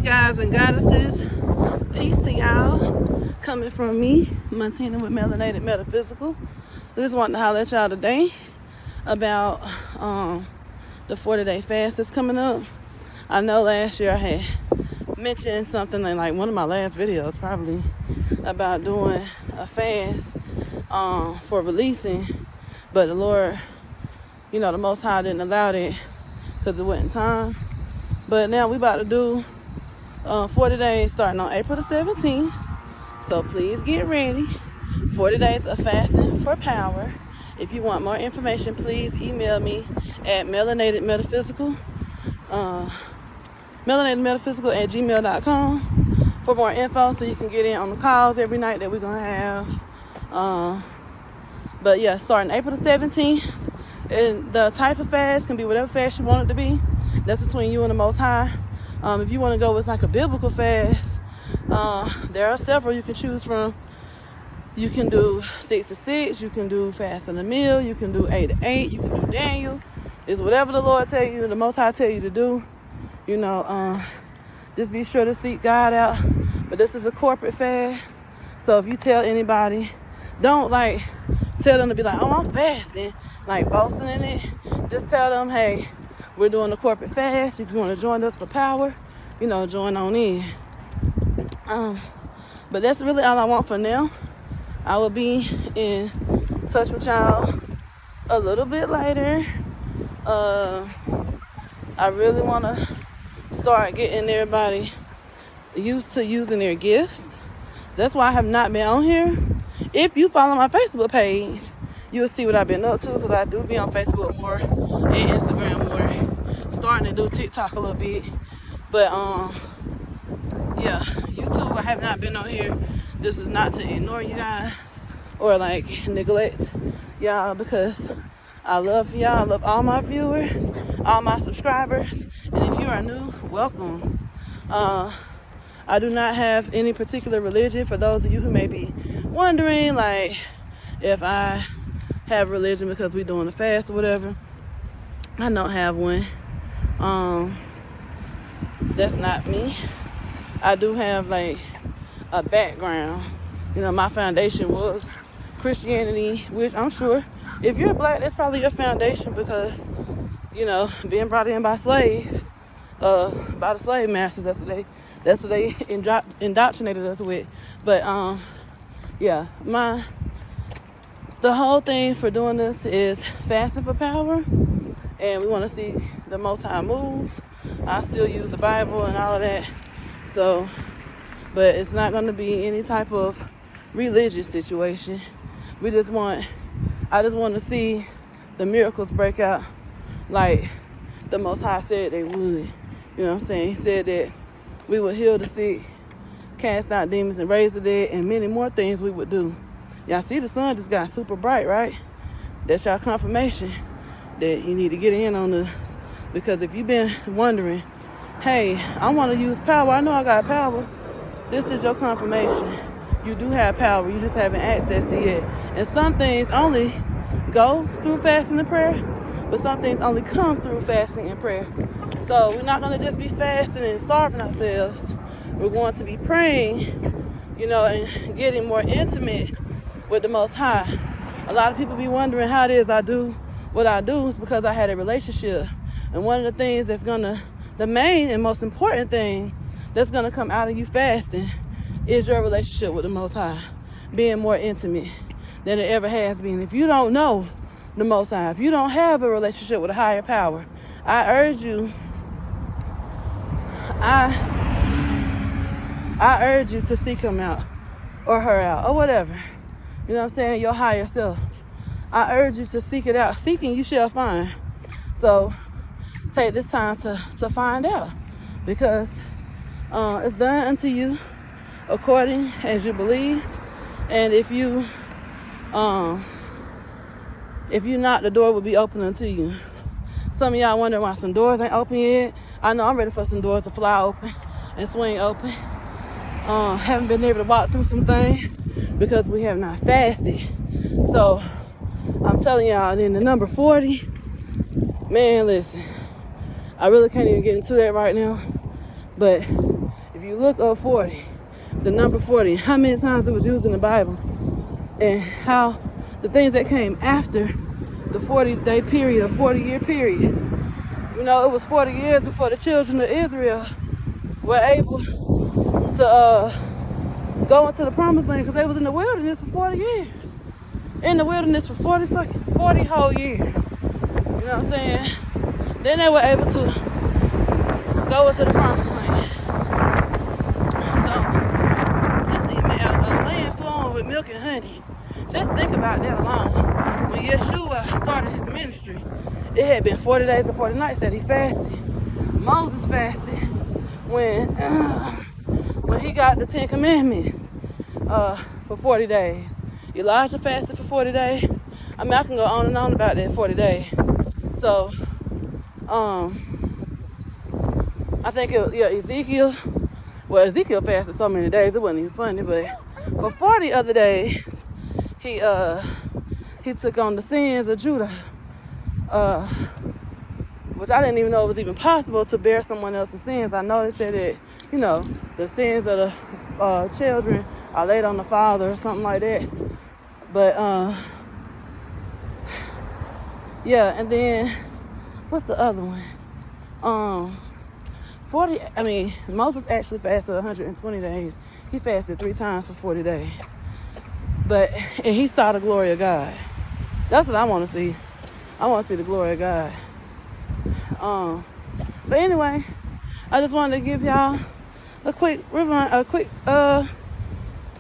guys and goddesses, peace to y'all. Coming from me, Montana with Melanated Metaphysical. I just wanted to holler at y'all today about the 40-day fast that's coming up. I know last year I had mentioned something in like one of my last videos probably about doing a fast for releasing, but the Lord, you know, the Most High didn't allow it because it wasn't time. But now we about to do 40 days starting on April the 17th. So please get ready. 40 days of fasting for power. If you want more information, please email me at melanatedmetaphysical, melanatedmetaphysical@gmail.com for more info so you can get in on the calls every night that we're going to have. But yeah, starting April the 17th. And the type of fast can be whatever fast you want it to be. That's between you and the Most High. If you want to go with like a biblical fast, there are several you can choose from. You can do 6 to 6. You can do fasting a meal. You can do 8 to 8. You can do Daniel. It's whatever the Lord tell you, the Most High tell you to do. You know, just be sure to seek God out. But this is a corporate fast. So if you tell anybody, don't like tell them to be like, oh, I'm fasting, like boasting in it. Just tell them, hey, we're doing a corporate fast. If you want to join us for power, you know, join on in. But that's really all I want for now. I will be in touch with y'all a little bit later. I really want to start getting everybody used to using their gifts. That's why I have not been on here. If you follow my Facebook page, you'll see what I've been up to, because I do be on Facebook more and Instagram more. I'm starting to do TikTok a little bit. But yeah, YouTube, I have not been on here. This is not to ignore you guys or like neglect y'all, because I love y'all. I love all my viewers, all my subscribers. And if you are new, welcome. I do not have any particular religion, for those of you who may be wondering, like, if I have religion because we're doing a fast or whatever. I don't have one. That's not me. I do have like a background. You know, my foundation was Christianity, which I'm sure if you're black, that's probably your foundation, because, you know, being brought in by slaves, by the slave masters, that's what they indoctrinated us with. But yeah, the whole thing for doing this is fasting for power, and we want to see the Most High move. I still use the Bible and all of that, so, but it's not going to be any type of religious situation. I just want to see the miracles break out like the Most High said they would. You know what I'm saying? He said that we would heal the sick, cast out demons, and raise the dead, and many more things we would do. Y'all see the sun just got super bright, right? That's y'all confirmation that you need to get in on this. Because if you've been wondering, hey, I want to use power, I know I got power, this is your confirmation. You do have power, you just haven't accessed it yet. And some things only go through fasting and prayer, but some things only come through fasting and prayer. So we're not going to just be fasting and starving ourselves. We're going to be praying, you know, and getting more intimate with the Most High. A lot of people be wondering how it is I do what I do. Is because I had a relationship. And one of the things the main and most important thing that's going to come out of you fasting is your relationship with the Most High being more intimate than it ever has been. If you don't know the Most High, if you don't have a relationship with a higher power, I urge you to seek him out or her out or whatever. You know what I'm saying? Your higher self. I urge you to seek it out. Seeking you shall find. So take this time to find out, because it's done unto you according as you believe. And if you knock, the door will be open unto you. Some of y'all wonder why some doors ain't open yet. I know I'm ready for some doors to fly open and swing open. Haven't been able to walk through some things because we have not fasted. So I'm telling y'all, then the number 40, man, listen, I really can't even get into that right now. But If you look up 40, the number 40, how many times it was used in the Bible, and how the things that came after the 40-day period, or 40-year period. You know, it was 40 years before the children of Israel were able to go into the promised land, because they was in the wilderness for 40 years. In the wilderness for 40 whole years. You know what I'm saying? Then they were able to go into the promised land. So, just even a land flowing with milk and honey. Just think about that alone. When Yeshua started his ministry, it had been 40 days and 40 nights that he fasted. Moses fasted when he got the 10 Commandments for 40 days. Elijah fasted for 40 days. I mean, I can go on and on about that 40 days. So, I think Ezekiel fasted so many days, it wasn't even funny, but for 40 other days, he took on the sins of Judah, which I didn't even know it was even possible to bear someone else's sins. I know they said that, you know, the sins of the children are laid on the father or something like that. But, yeah, and then, what's the other one? Moses actually fasted 120 days. He fasted 3 times for 40 days. And he saw the glory of God. That's what I want to see. I want to see the glory of God. But anyway, I just wanted to give y'all a quick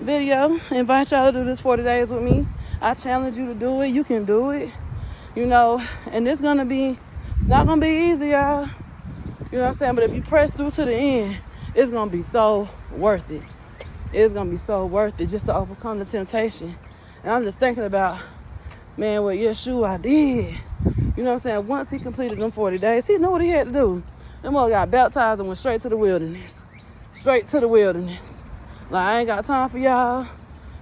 video. Invite y'all to do this 40 days with me. I challenge you to do it. You can do it. You know, and it's not gonna be easy, y'all. You know what I'm saying? But if you press through to the end, it's gonna be so worth it. It's gonna be so worth it just to overcome the temptation. And I'm just thinking about, man, what Yeshua did. You know what I'm saying? Once he completed them 40 days, he knew what he had to do. Them all got baptized and went straight to the wilderness. Straight to the wilderness. Like, I ain't got time for y'all.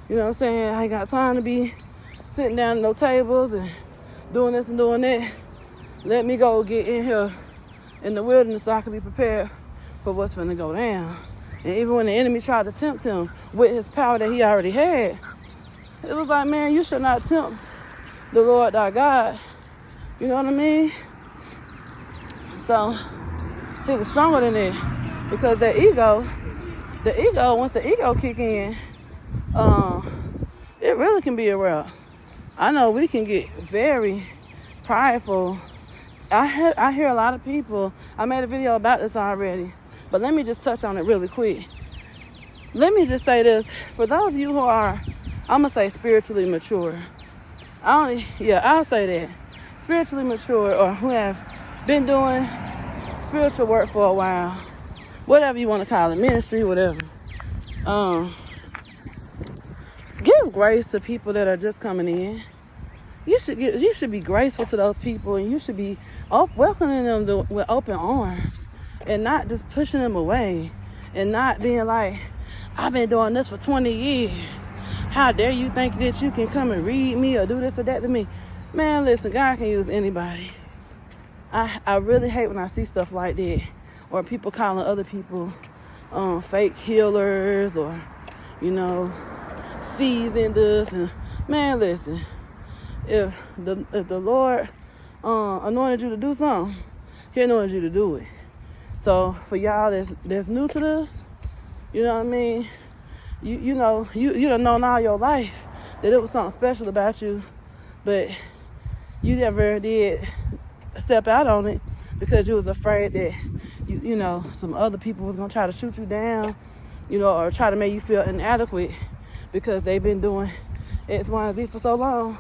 You know what I'm saying? I ain't got time to be sitting down at no tables and doing this and doing that. Let me go get in here in the wilderness so I can be prepared for what's finna go down. And even when the enemy tried to tempt him with his power that he already had, it was like, man, you should not tempt the Lord thy God. You know what I mean? So, he was stronger than that. Because that ego, once the ego kick in, it really can be a wrap. I know we can get very prideful. I hear a lot of people, I made a video about this already, but let me just touch on it really quick. Let me just say this. For those of you who are, I'm going to say spiritually mature. I'll say that. Spiritually mature, or who have been doing spiritual work for a while. Whatever you want to call it, ministry, whatever. Give grace to people that are just coming in. You should be graceful to those people, and you should be welcoming them with open arms, and not just pushing them away, and not being like, I've been doing this for 20 years. How dare you think that you can come and read me or do this or that to me? Man, listen, God can use anybody. I really hate when I see stuff like that, or people calling other people fake healers, or, you know, seasoned this. And man, listen, if the Lord anointed you to do something, he anointed you to do it. So for y'all that's new to this, you know what I mean? You done known all your life that it was something special about you, but you never did step out on it because you was afraid that you know, some other people was gonna try to shoot you down, you know, or try to make you feel inadequate because they've been doing X, Y, and Z for so long.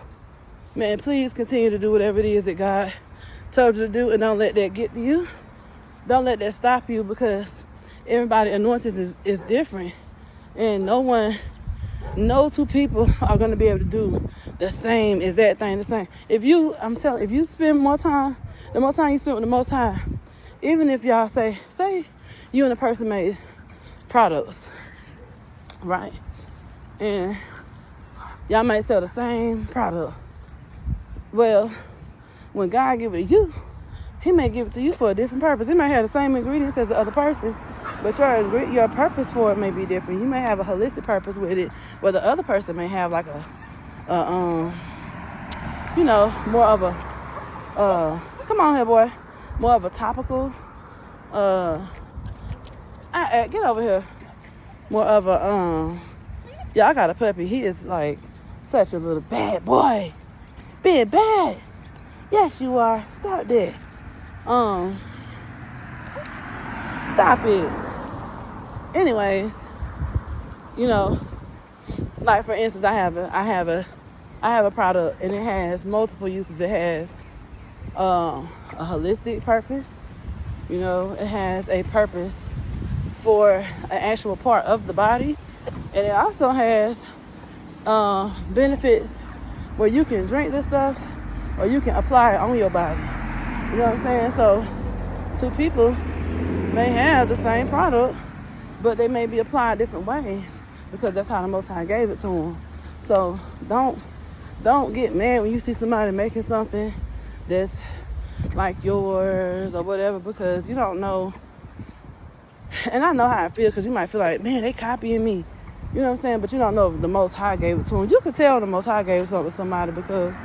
Man, please continue to do whatever it is that God told you to do, and don't let that get to you. Don't let that stop you, because everybody's anointing is different, and no two people are going to be able to do the same exact thing the same. If you spend more time, the more time you spend with the Most High, even if y'all say you and the person made products, right? And y'all might sell the same product. Well, when God give it to you, He may give it to you for a different purpose. He may have the same ingredients as the other person, but your purpose for it may be different. You may have a holistic purpose with it, where the other person may have like more of a come on here, boy, more of a topical get over here, more of a yeah, I got a puppy. He is like such a little bad boy. Being bad. Yes, you are. Stop that. Stop it. Anyways, like for instance, I have a product, and it has multiple uses. It has a holistic purpose. It has a purpose for an actual part of the body, and it also has benefits where you can drink this stuff or you can apply it on your body. You know what I'm saying? So two people may have the same product, but they may be applied different ways, because that's how the Most High gave it to them. So don't get mad when you see somebody making something that's like yours or whatever, because you don't know. And I know how I feel, because you might feel like, man, they copying me. You know what I'm saying? But you don't know if the Most High gave it to them. You can tell the Most High gave something to somebody, because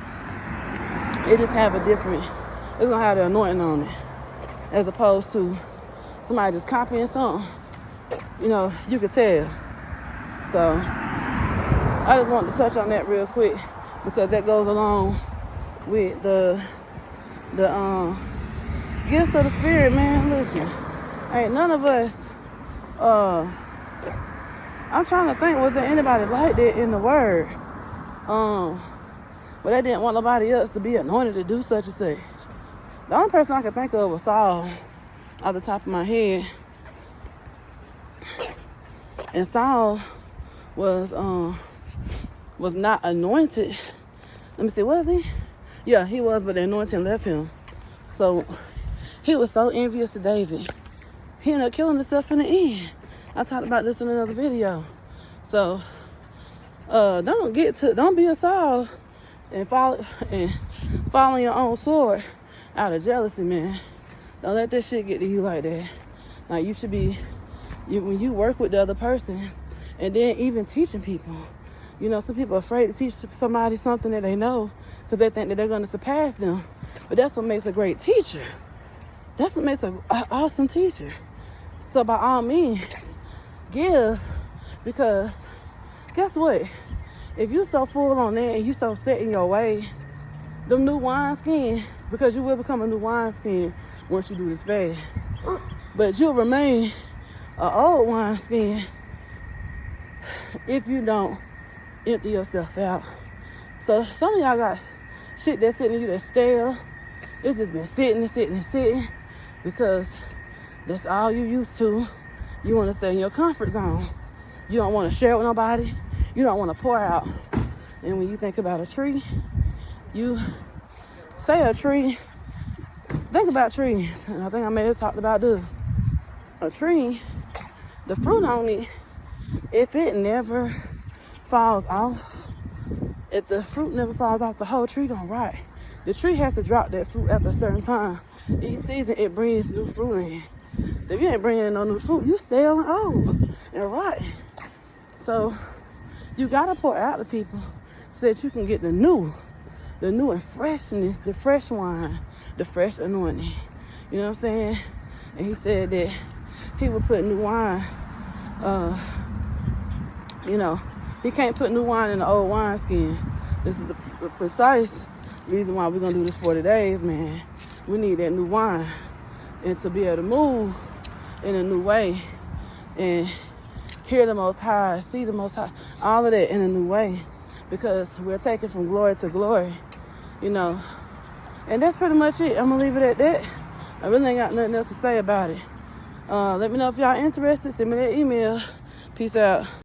it just have it's gonna have the anointing on it, as opposed to somebody just copying something. You can tell. So I just wanted to touch on that real quick, because that goes along with the gifts of the Spirit, man. Listen, ain't none of us I'm trying to think, was there anybody like that in the Word? But they didn't want nobody else to be anointed to do such and such. The only person I could think of was Saul, off the top of my head. And Saul was not anointed. Let me see, was he? Yeah, he was, but the anointing left him. So he was so envious of David. He ended up killing himself in the end. I talked about this in another video. So don't be a Saul and follow your own sword out of jealousy, man. Don't let that shit get to you like that. Like, you should be, when you work with the other person, and then even teaching people. Some people are afraid to teach somebody something that they know, because they think that they're going to surpass them. But that's what makes a great teacher. That's what makes an awesome teacher. So by all means, give, because guess what? If you so full on that and you so set in your ways, them new wineskins, because you will become a new wineskin once you do this fast. But you'll remain an old wineskin if you don't empty yourself out. So some of y'all got shit that's sitting in you that's stale. It's just been sitting because that's all you used to. You want to stay in your comfort zone. You don't want to share with nobody. You don't want to pour out. And when you think about a tree, you say a tree, think about trees. And I think I may have talked about this. A tree, the fruit on it, if it never falls off, if the fruit never falls off, the whole tree gonna rot. The tree has to drop that fruit after a certain time. Each season, it brings new fruit in. If you ain't bringing in no new fruit, you stale and old and rot. So you gotta pour out to people so that you can get the new and freshness, the fresh wine, the fresh anointing. You know what I'm saying? And he said that he would put new wine, he can't put new wine in the old wineskin. This is the precise reason why we're gonna do this 40 days, man. We need that new wine, and to be able to move in a new way and hear the Most High, see the Most High, all of that in a new way, because we're taking from glory to glory, And that's pretty much it. I'm gonna leave it at that. I really ain't got nothing else to say about it. Let me know if y'all interested. Send me that email. Peace out.